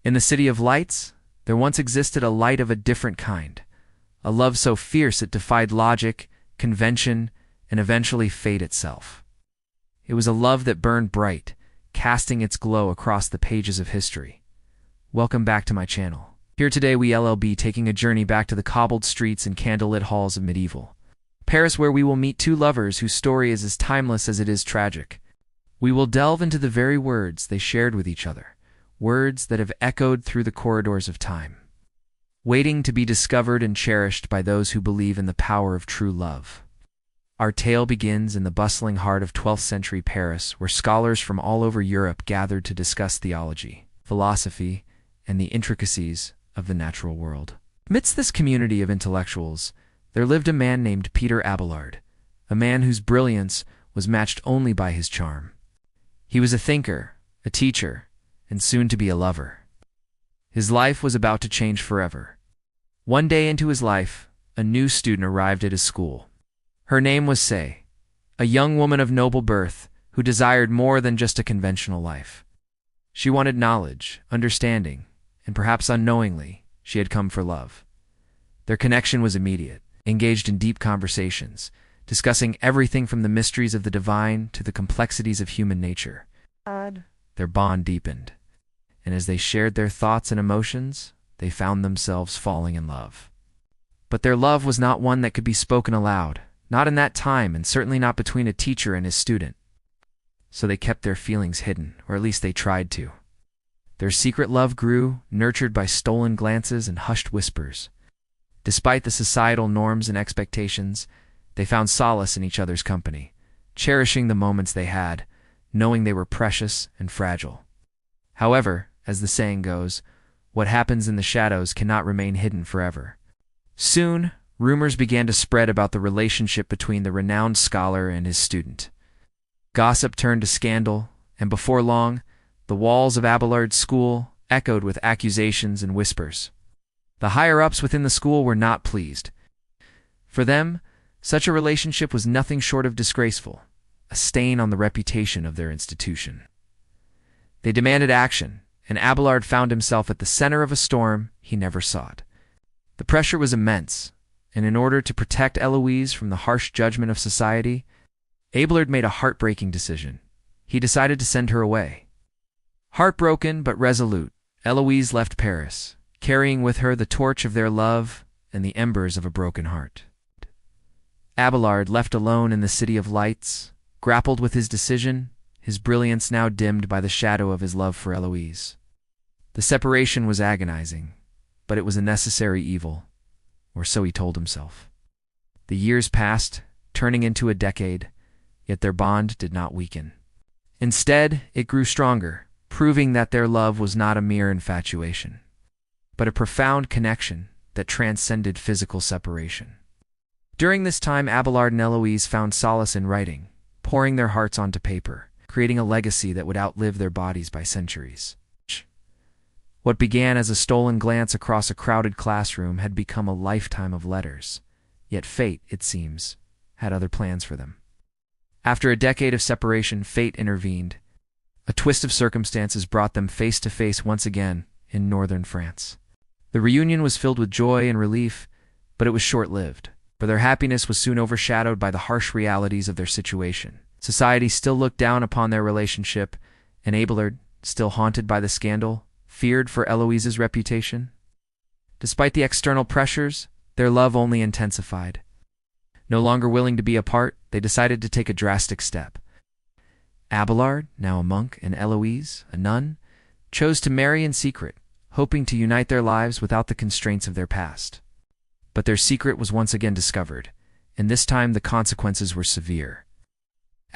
In the city of lights, there once existed a light of a different kind, a love so fierce it defied logic, convention, and eventually fate itself. It was a love that burned bright, casting its glow across the pages of history. Welcome back to my channel. Here today we'll be taking a journey back to the cobbled streets and candlelit halls of medieval Paris, where we will meet two lovers whose story is as timeless as it is tragic. We will delve into the very words they shared with each other, words that have echoed through the corridors of time, waiting to be discovered and cherished by those who believe in the power of true love. Our tale begins in the bustling heart of 12th century Paris, where scholars from all over Europe gathered to discuss theology, philosophy, and the intricacies of the natural world. Amidst this community of intellectuals, there lived a man named Peter Abelard, a man whose brilliance was matched only by his charm. He was a thinker, a teacher, and soon to be a lover. His life was about to change forever. One day into his life, a new student arrived at his school. Her name was Say, a young woman of noble birth who desired more than just a conventional life. She wanted knowledge, understanding, and perhaps unknowingly, she had come for love. Their connection was immediate, engaged in deep conversations, discussing everything from the mysteries of the divine to the complexities of human nature. Their bond deepened, and as they shared their thoughts and emotions, they found themselves falling in love. But their love was not one that could be spoken aloud, not in that time, and certainly not between a teacher and his student. So they kept their feelings hidden, or at least they tried to. Their secret love grew, nurtured by stolen glances and hushed whispers. Despite the societal norms and expectations, they found solace in each other's company, cherishing the moments they had, knowing they were precious and fragile. However, as the saying goes, what happens in the shadows cannot remain hidden forever. Soon, rumors began to spread about the relationship between the renowned scholar and his student. Gossip turned to scandal, and before long, the walls of Abelard's school echoed with accusations and whispers. The higher-ups within the school were not pleased. For them, such a relationship was nothing short of disgraceful, a stain on the reputation of their institution. They demanded action, and Abelard found himself at the center of a storm he never sought. The pressure was immense, and in order to protect Héloise from the harsh judgment of society, Abelard made a heartbreaking decision. He decided to send her away. Heartbroken but resolute, Héloise left Paris, carrying with her the torch of their love and the embers of a broken heart. Abelard, left alone in the city of lights, grappled with his decision, his brilliance now dimmed by the shadow of his love for Héloise. The separation was agonizing, but it was a necessary evil, or so he told himself. The years passed, turning into a decade, yet their bond did not weaken. Instead, it grew stronger, proving that their love was not a mere infatuation, but a profound connection that transcended physical separation. During this time, Abelard and Héloïse found solace in writing, pouring their hearts onto paper, creating a legacy that would outlive their bodies by centuries. What began as a stolen glance across a crowded classroom had become a lifetime of letters, yet fate, it seems, had other plans for them. After a decade of separation, fate intervened. A twist of circumstances brought them face to face once again in northern France. The reunion was filled with joy and relief, but it was short-lived, for their happiness was soon overshadowed by the harsh realities of their situation. Society still looked down upon their relationship, and Abelard, still haunted by the scandal, feared for Héloïse's reputation. Despite the external pressures, their love only intensified. No longer willing to be apart, they decided to take a drastic step. Abelard, now a monk, and Héloïse, a nun, chose to marry in secret, hoping to unite their lives without the constraints of their past. But their secret was once again discovered, and this time the consequences were severe.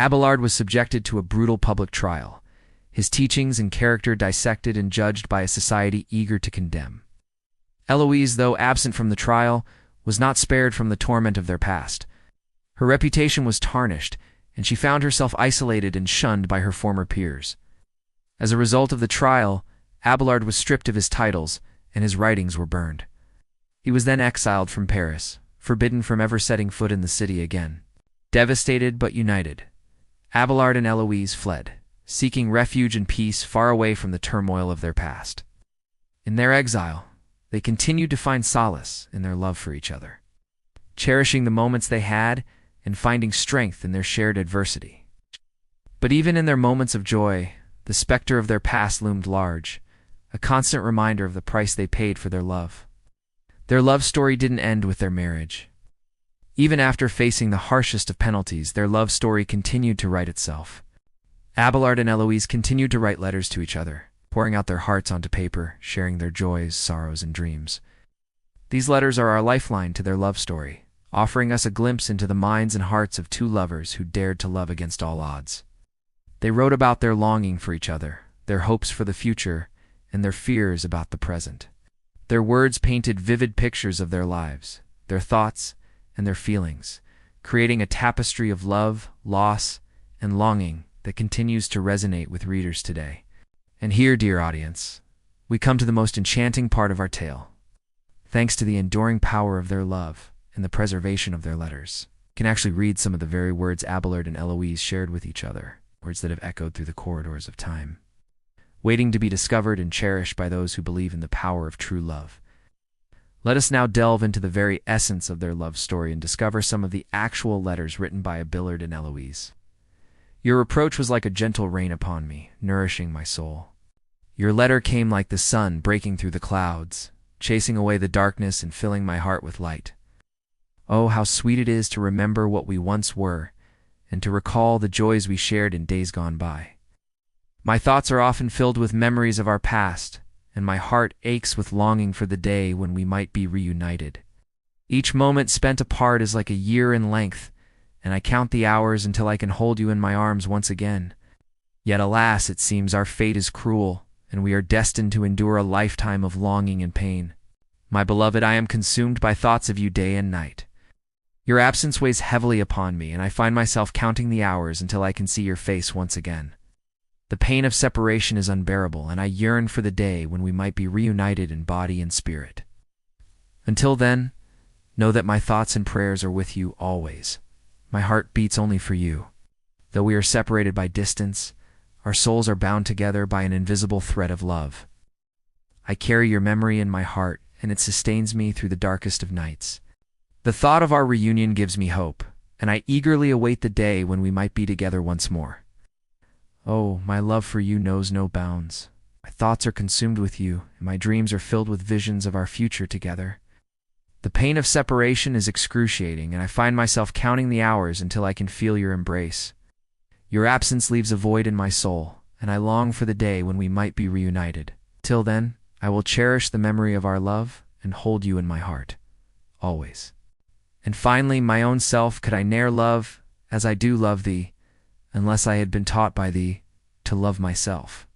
Abelard was subjected to a brutal public trial, his teachings and character dissected and judged by a society eager to condemn. Héloïse, though absent from the trial, was not spared from the torment of their past. Her reputation was tarnished, and she found herself isolated and shunned by her former peers. As a result of the trial, Abelard was stripped of his titles, and his writings were burned. He was then exiled from Paris, forbidden from ever setting foot in the city again. Devastated but united, Abelard and Héloïse fled, seeking refuge and peace far away from the turmoil of their past. In their exile, they continued to find solace in their love for each other, cherishing the moments they had and finding strength in their shared adversity. But even in their moments of joy, the specter of their past loomed large, a constant reminder of the price they paid for their love. Their love story didn't end with their marriage. Even after facing the harshest of penalties, their love story continued to write itself. Abelard and Héloïse continued to write letters to each other, pouring out their hearts onto paper, sharing their joys, sorrows, and dreams. These letters are our lifeline to their love story, offering us a glimpse into the minds and hearts of two lovers who dared to love against all odds. They wrote about their longing for each other, their hopes for the future, and their fears about the present. Their words painted vivid pictures of their lives, their thoughts, and their feelings, creating a tapestry of love, loss, and longing that continues to resonate with readers today. And here, dear audience, we come to the most enchanting part of our tale. Thanks to the enduring power of their love and the preservation of their letters, you can actually read some of the very words Abelard and Héloïse shared with each other, words that have echoed through the corridors of time, waiting to be discovered and cherished by those who believe in the power of true love. Let us now delve into the very essence of their love story and discover some of the actual letters written by Abelard and Héloïse. Your reproach was like a gentle rain upon me, nourishing my soul. Your letter came like the sun breaking through the clouds, chasing away the darkness and filling my heart with light. Oh, how sweet it is to remember what we once were, and to recall the joys we shared in days gone by. My thoughts are often filled with memories of our past, and my heart aches with longing for the day when we might be reunited. Each moment spent apart is like a year in length, and I count the hours until I can hold you in my arms once again. Yet alas, it seems our fate is cruel, and we are destined to endure a lifetime of longing and pain. My beloved, I am consumed by thoughts of you day and night. Your absence weighs heavily upon me, and I find myself counting the hours until I can see your face once again. The pain of separation is unbearable, and I yearn for the day when we might be reunited in body and spirit. Until then, know that my thoughts and prayers are with you always. My heart beats only for you. Though we are separated by distance, our souls are bound together by an invisible thread of love. I carry your memory in my heart, and it sustains me through the darkest of nights. The thought of our reunion gives me hope, and I eagerly await the day when we might be together once more. Oh, my love for you knows no bounds. My thoughts are consumed with you, and my dreams are filled with visions of our future together. The pain of separation is excruciating, and I find myself counting the hours until I can feel your embrace. Your absence leaves a void in my soul, and I long for the day when we might be reunited. Till then, I will cherish the memory of our love and hold you in my heart, always. And finally, my own self, could I ne'er love as I do love thee, unless I had been taught by thee to love myself.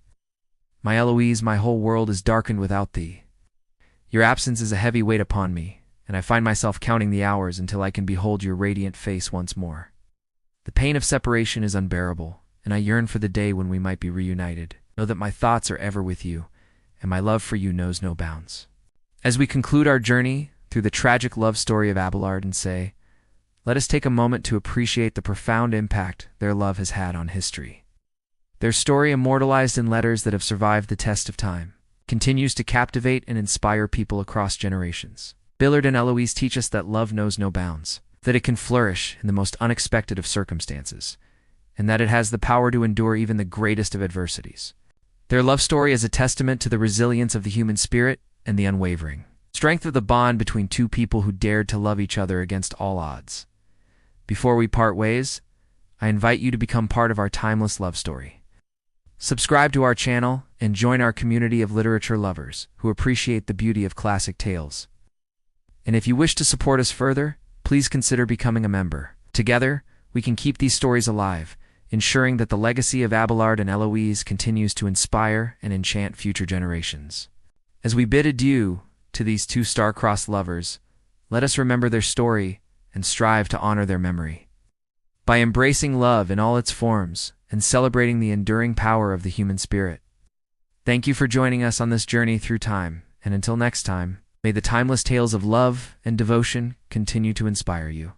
My Héloïse, my whole world is darkened without thee. Your absence is a heavy weight upon me, and I find myself counting the hours until I can behold your radiant face once more. The pain of separation is unbearable, and I yearn for the day when we might be reunited. Know that my thoughts are ever with you, and my love for you knows no bounds. As we conclude our journey through the tragic love story of Abelard and Say, let us take a moment to appreciate the profound impact their love has had on history. Their story, immortalized in letters that have survived the test of time, continues to captivate and inspire people across generations. Abelard and Héloïse teach us that love knows no bounds, that it can flourish in the most unexpected of circumstances, and that it has the power to endure even the greatest of adversities. Their love story is a testament to the resilience of the human spirit and the unwavering strength of the bond between two people who dared to love each other against all odds. Before we part ways, I invite you to become part of our timeless love story. Subscribe to our channel and join our community of literature lovers who appreciate the beauty of classic tales. And if you wish to support us further, please consider becoming a member. Together, we can keep these stories alive, ensuring that the legacy of Abelard and Héloïse continues to inspire and enchant future generations. As we bid adieu to these two star-crossed lovers, let us remember their story and strive to honor their memory. By embracing love in all its forms and celebrating the enduring power of the human spirit. Thank you for joining us on this journey through time, and until next time, may the timeless tales of love and devotion continue to inspire you.